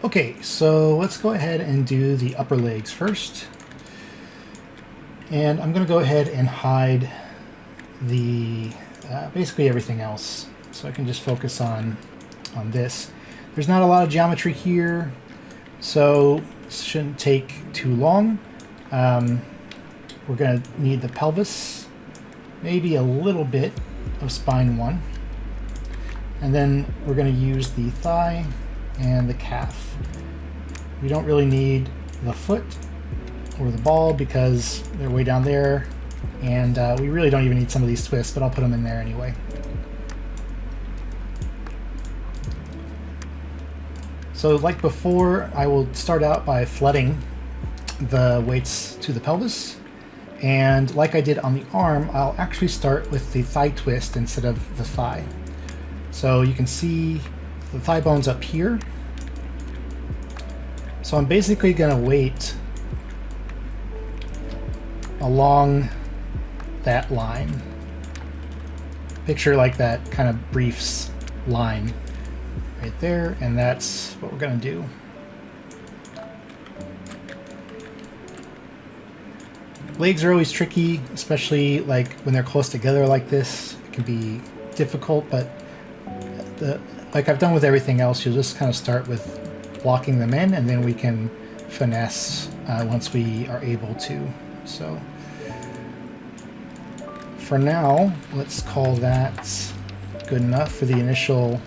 Okay, so let's go ahead and do the upper legs first. And I'm going to go ahead and hide the basically everything else, so I can just focus on this. There's not a lot of geometry here, so it shouldn't take too long. We're going to need the pelvis, maybe a little bit of spine 1, and then we're going to use the thigh and the calf. We don't really need the foot or the ball because they're way down there, and we really don't even need some of these twists, but I'll put them in there anyway. So like before, I will start out by flooding the weights to the pelvis, and like I did on the arm, I'll actually start with the thigh twist instead of the thigh. So you can see the thigh bone's up here. So I'm basically going to wait along that line. Picture like that kind of briefs line right there, and that's what we're going to do. Legs are always tricky, especially like when they're close together like this. It can be difficult, but like I've done with everything else, you'll just kind of start with blocking them in, and then we can finesse once we are able to. So for now, let's call that good enough for the initial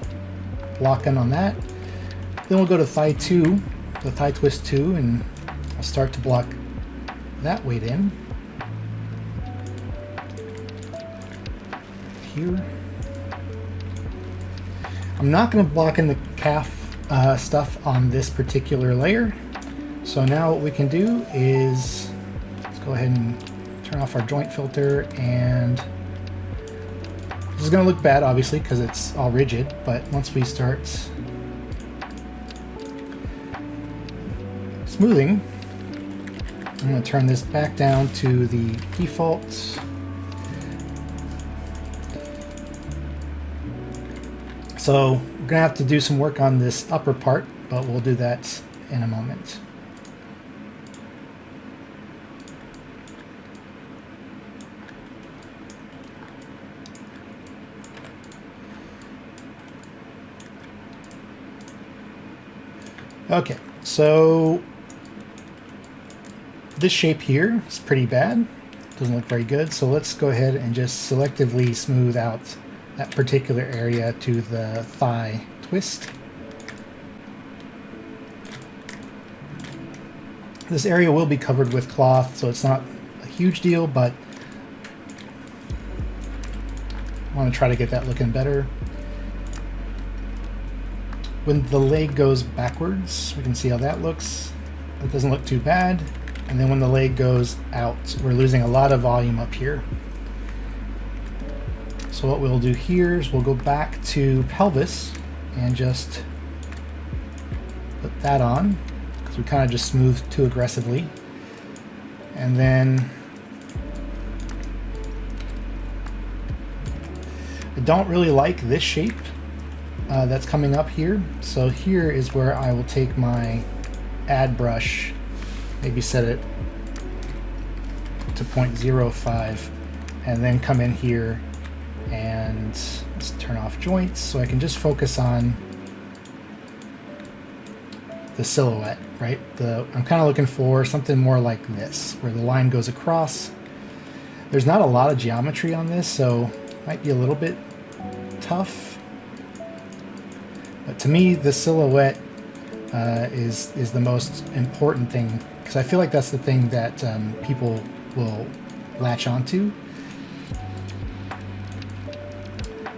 blocking on that. Then we'll go to thigh 2, the thigh twist 2, and I'll start to block that weight in here. I'm not going to block in the calf stuff on this particular layer. So now what we can do is let's go ahead and turn off our joint filter, and this is going to look bad obviously because it's all rigid, but once we start smoothing, I'm going to turn this back down to the default. So we're going to have to do some work on this upper part, but we'll do that in a moment. Okay, so this shape here is pretty bad. Doesn't look very good, so let's go ahead and just selectively smooth out that particular area to the thigh twist. This area will be covered with cloth, so it's not a huge deal, but I want to try to get that looking better. When the leg goes backwards, we can see how that looks. It doesn't look too bad. And then when the leg goes out, we're losing a lot of volume up here. So what we'll do here is we'll go back to pelvis and just put that on, because we kind of just smoothed too aggressively. And then I don't really like this shape that's coming up here. So here is where I will take my add brush, maybe set it to 0.05, and then come in here and let's turn off joints so I can just focus on the silhouette, right? I'm kind of looking for something more like this, where the line goes across. There's not a lot of geometry on this, so it might be a little bit tough. But to me, the silhouette is the most important thing, because I feel like that's the thing that people will latch onto.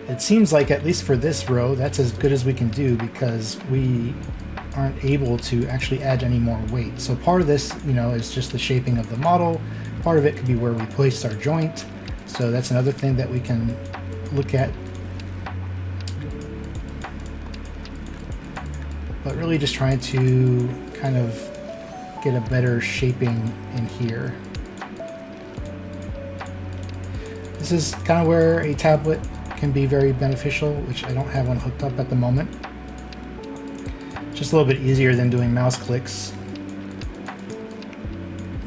It seems like, at least for this row, that's as good as we can do, because we aren't able to actually add any more weight. So part of this, is just the shaping of the model. Part of it could be where we place our joint. So that's another thing that we can look at. But really just trying to kind of get a better shaping in here. This is kind of where a tablet can be very beneficial, which I don't have one hooked up at the moment. Just a little bit easier than doing mouse clicks,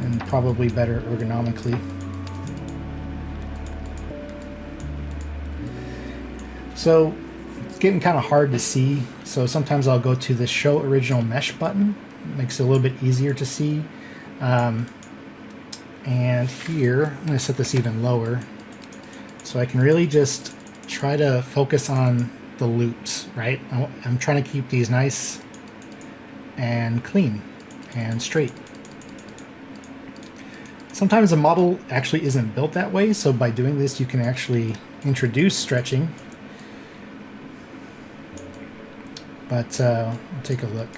and probably better ergonomically. So it's getting kind of hard to see, so sometimes I'll go to the Show Original Mesh button. It makes it a little bit easier to see. And here, I'm going to set this even lower, so I can really just try to focus on the loops, right? I'm trying to keep these nice and clean and straight. Sometimes a model actually isn't built that way, so by doing this you can actually introduce stretching. But we'll take a look.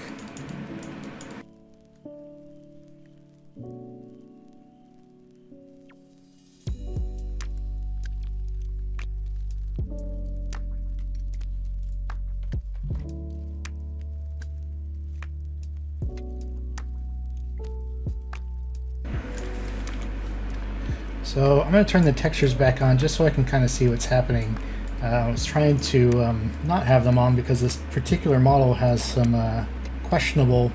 So I'm going to turn the textures back on just so I can kind of see what's happening. I was trying to not have them on because this particular model has some questionable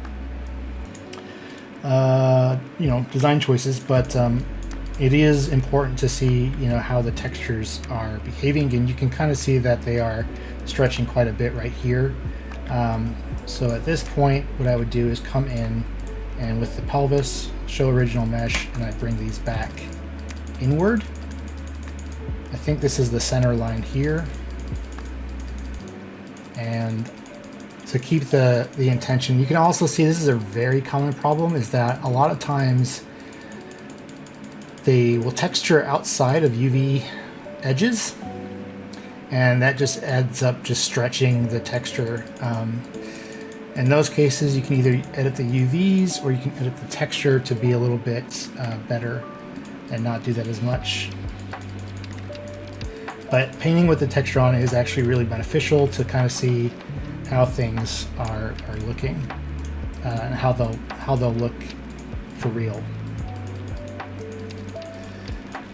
design choices, but it is important to see how the textures are behaving, and you can kind of see that they are stretching quite a bit right here. So at this point what I would do is come in and with the pelvis, Show Original Mesh, and I bring these back inward. I think this is the center line here, and to keep the intention, you can also see this is a very common problem, is that a lot of times they will texture outside of UV edges, and that just adds up just stretching the texture. In those cases you can either edit the UVs or you can edit the texture to be a little bit better and not do that as much. But painting with the texture on is actually really beneficial to kind of see how things are looking and how they'll look for real.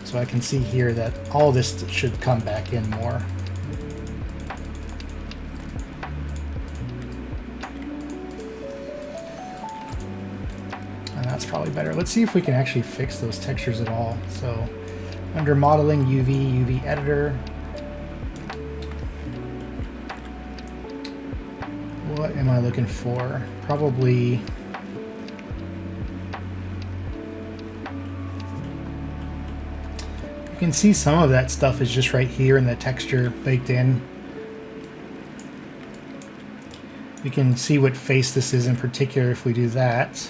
So I can see here that all this should come back in more. And that's probably better. Let's see if we can actually fix those textures at all. So under modeling, UV editor. What am I looking for? Probably you can see some of that stuff is just right here in the texture baked in. We can see what face this is in particular if we do that.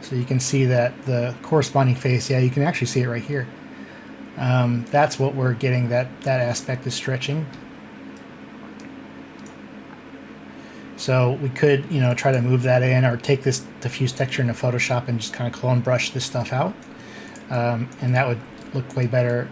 So you can see that the corresponding face, yeah, you can actually see it right here. That's what we're getting, that aspect is stretching. So we could, try to move that in, or take this diffuse texture into Photoshop and just kind of clone brush this stuff out. And that would look way better.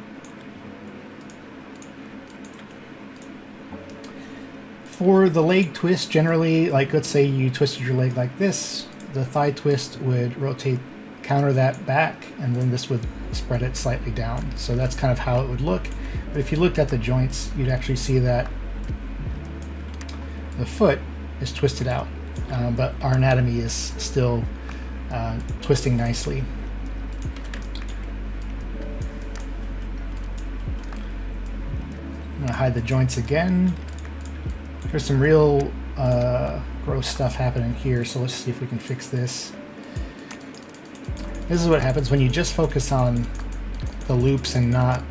For the leg twist, generally, like let's say you twisted your leg like this, the thigh twist would rotate, counter that back, and then this would spread it slightly down. So that's kind of how it would look. But if you looked at the joints, you'd actually see that the foot is twisted out, but our anatomy is still twisting nicely. I'm going to hide the joints again. There's some real gross stuff happening here, so let's see if we can fix this. This is what happens when you just focus on the loops and not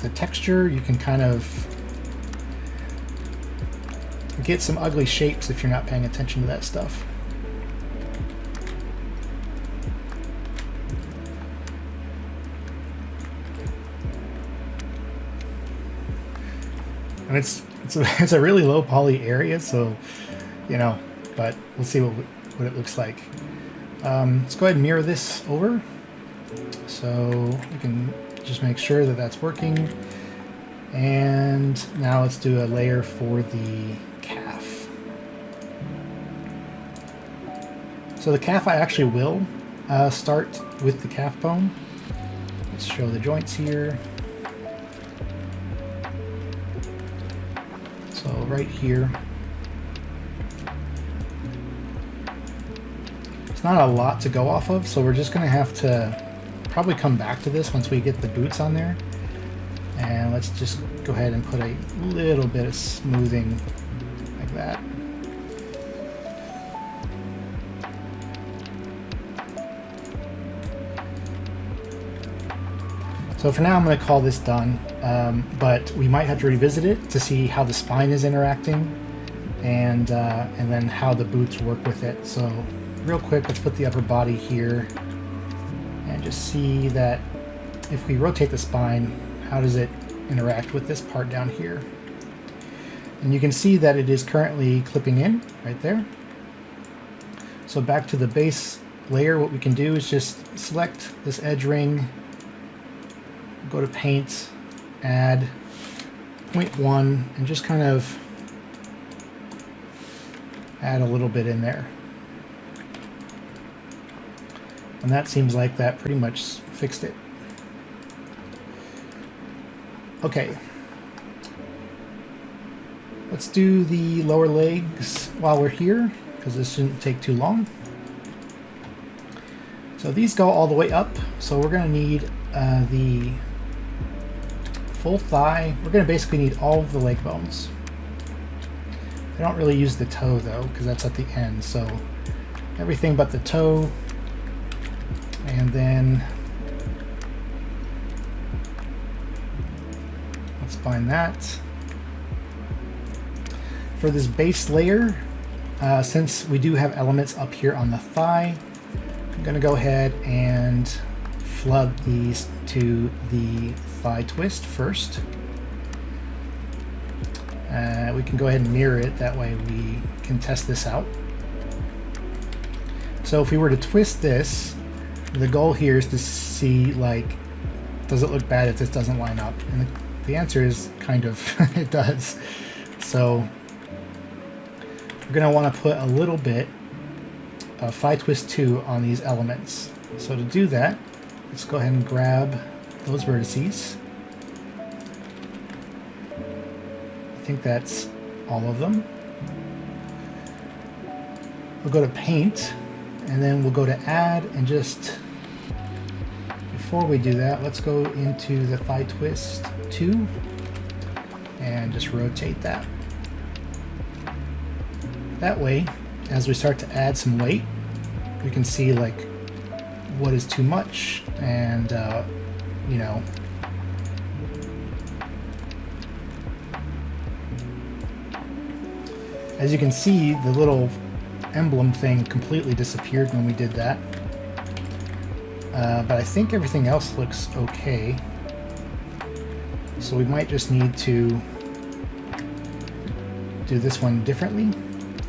the texture. You can kind of get some ugly shapes if you're not paying attention to that stuff. And it's a really low poly area, so but we'll see what it looks like. Let's go ahead and mirror this over, so we can just make sure that that's working. And now let's do a layer for the calf. So the calf, I actually will start with the calf bone. Let's show the joints here. So right here, It's not a lot to go off of, so we're just going to have to probably come back to this once we get the boots on there. And let's just go ahead and put a little bit of smoothing like that. So for now I'm going to call this done, but we might have to revisit it to see how the spine is interacting and then how the boots work with it. So real quick, let's put the upper body here and just see that if we rotate the spine, how does it interact with this part down here? And you can see that it is currently clipping in right there. So back to the base layer, what we can do is just select this edge ring, go to paint, add 0.1, and just kind of add a little bit in there. And that seems like that pretty much fixed it. Okay. Let's do the lower legs while we're here, because this shouldn't take too long. So these go all the way up, so we're going to need the full thigh. We're going to basically need all of the leg bones. I don't really use the toe though, because that's at the end, so everything but the toe. And then let's find that. For this base layer, since we do have elements up here on the thigh, I'm going to go ahead and flood these to the thigh twist first. We can go ahead and mirror it, that way we can test this out. So if we were to twist this, the goal here is to see, like, does it look bad if this doesn't line up? And the answer is kind of, it does. So we're going to want to put a little bit of Phi Twist 2 on these elements. So to do that, let's go ahead and grab those vertices. I think that's all of them. We'll go to paint, and then we'll go to add, and just before we do that, let's go into the Phi Twist 2 and just rotate that. That way, as we start to add some weight, we can see like what is too much, and you know, as you can see, the little emblem thing completely disappeared when we did that. But I think everything else looks okay. So we might just need to do this one differently.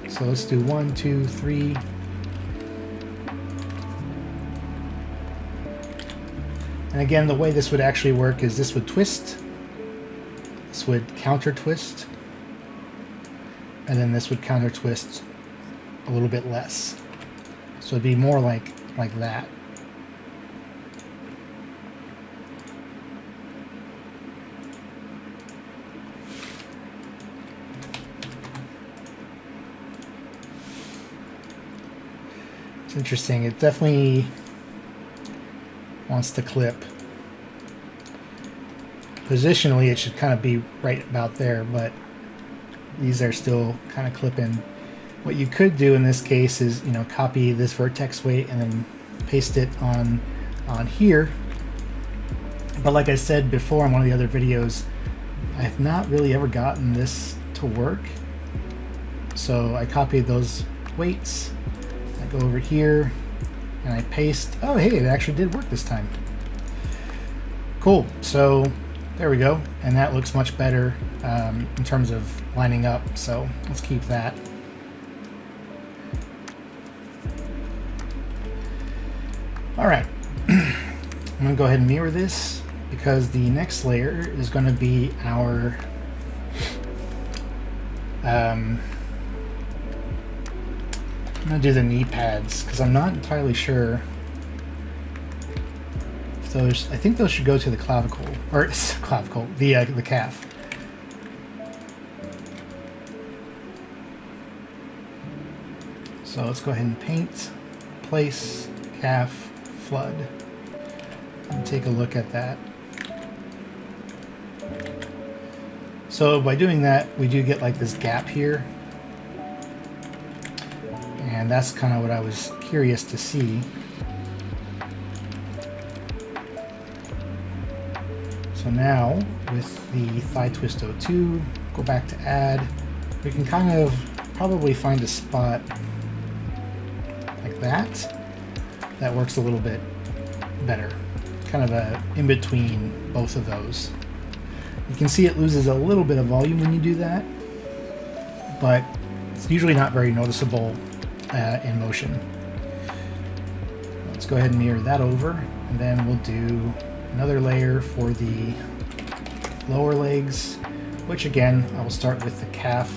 So let's do 1, 2, 3. And again, the way this would actually work is this would twist, this would counter twist, and then this would counter twist a little bit less. So it'd be more like that. It's interesting. It definitely wants to clip. Positionally, it should kind of be right about there, but these are still kind of clipping. What you could do in this case is, you know, copy this vertex weight and then paste it on here. But like I said before in one of the other videos, I have not really ever gotten this to work. So I copied those weights, I go over here, and I paste. Oh, hey, it actually did work this time. Cool. So there we go. And that looks much better in terms of lining up. So let's keep that. All right. I'm going to go ahead and mirror this because the next layer is going to be our I'm going to do the knee pads because I'm not entirely sure if those, I think those should go to the clavicle, or clavicle, the calf. So let's go ahead and paint, replace, calf, flood. And take a look at that. So by doing that, we do get like this gap here. And that's kind of what I was curious to see. So now with the thigh twist 02, go back to add, we can kind of probably find a spot like that. That works a little bit better. Kind of a in between both of those. You can see it loses a little bit of volume when you do that, but it's usually not very noticeable in motion. Let's go ahead and mirror that over, and then we'll do another layer for the lower legs, which again, I will start with the calf.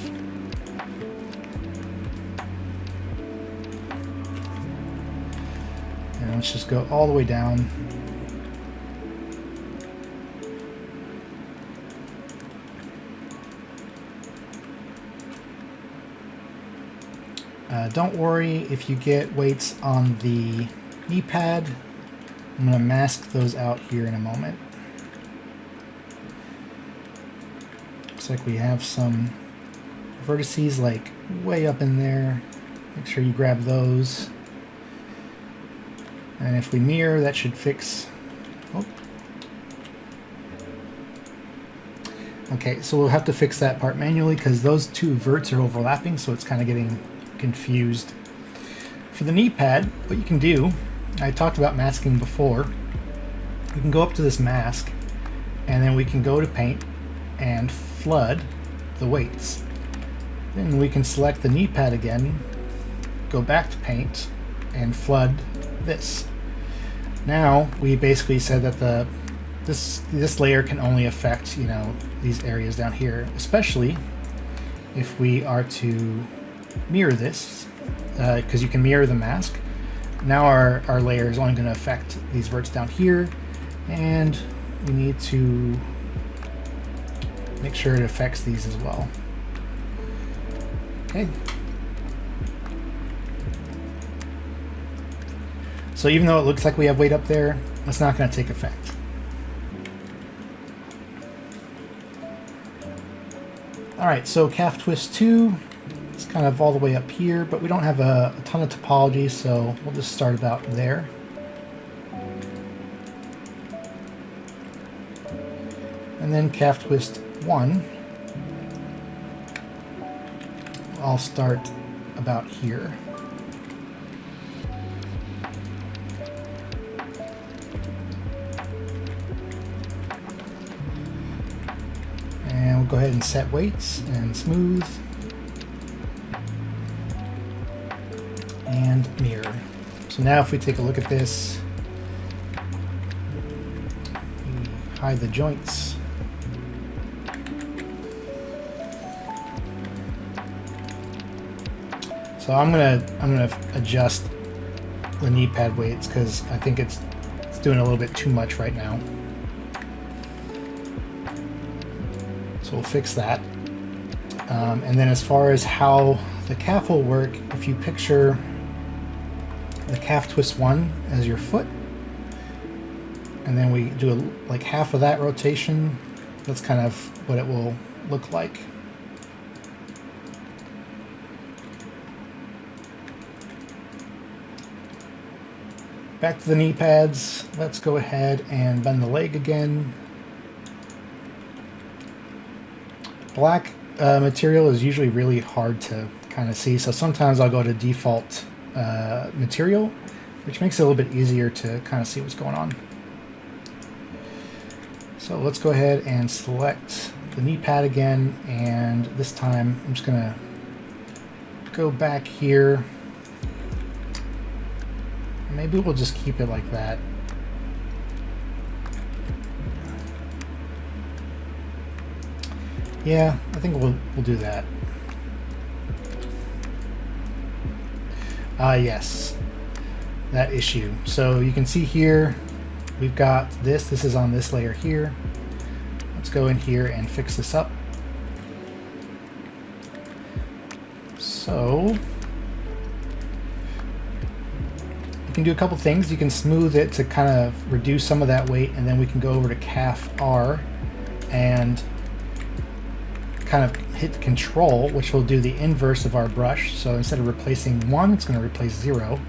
And let's just go all the way down. Don't worry if you get weights on the knee pad. I'm going to mask those out here in a moment. Looks like we have some vertices like way up in there. Make sure you grab those. And if we mirror, that should fix... Oh. Okay, so we'll have to fix that part manually because those two verts are overlapping, so it's kind of getting confused. For the knee pad, what you can do, I talked about masking before, we can go up to this mask and then we can go to paint and flood the weights. Then we can select the knee pad again, go back to paint and flood this. Now we basically said that this layer can only affect, you know, these areas down here, especially if we are to mirror this, because you can mirror the mask. Now our layer is only going to affect these verts down here, and we need to make sure it affects these as well. Okay. So even though it looks like we have weight up there, it's not going to take effect. Alright, so calf twist 2. It's kind of all the way up here, but we don't have a ton of topology, so we'll just start about there. And then calf twist 1, I'll start about here. And we'll go ahead and set weights and smooth. And mirror. So now if we take a look at this, we hide the joints. So I'm gonna adjust the knee pad weights because I think it's doing a little bit too much right now. So we'll fix that. And then as far as how the calf will work, if you picture the calf twist 1 as your foot, and then we do like half of that rotation, that's kind of what it will look like. Back to the knee pads, let's go ahead and bend the leg again. Black material is usually really hard to kind of see, so sometimes I'll go to default material, which makes it a little bit easier to kind of see what's going on. So let's go ahead and select the knee pad again, and this time I'm just gonna go back here. Maybe we'll just keep it like that. Yeah, I think we'll do that. Yes, that issue. So you can see here, we've got this is on this layer here. Let's go in here and fix this up. So can do a couple things. You can smooth it to kind of reduce some of that weight, and then we can go over to CAF R and kind of hit Control, which will do the inverse of our brush. So instead of replacing 1, it's going to replace 0.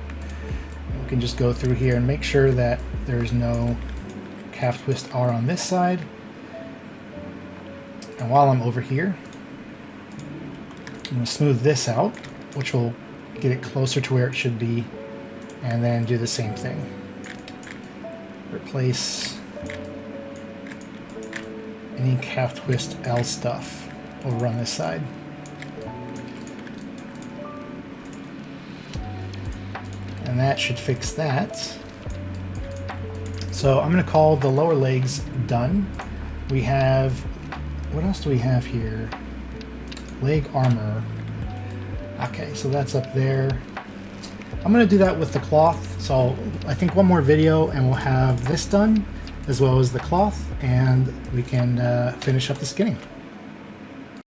And we can just go through here and make sure that there's no CAF Twist R on this side. And while I'm over here, I'm going to smooth this out, which will get it closer to where it should be, and then do the same thing. Replace any CAF Twist L stuff over on this side. And that should fix that. So I'm going to call the lower legs done. We have, what else do we have here? Leg armor. Okay, so that's up there. I'm going to do that with the cloth. So I think one more video and we'll have this done as well as the cloth, and we can finish up the skinning.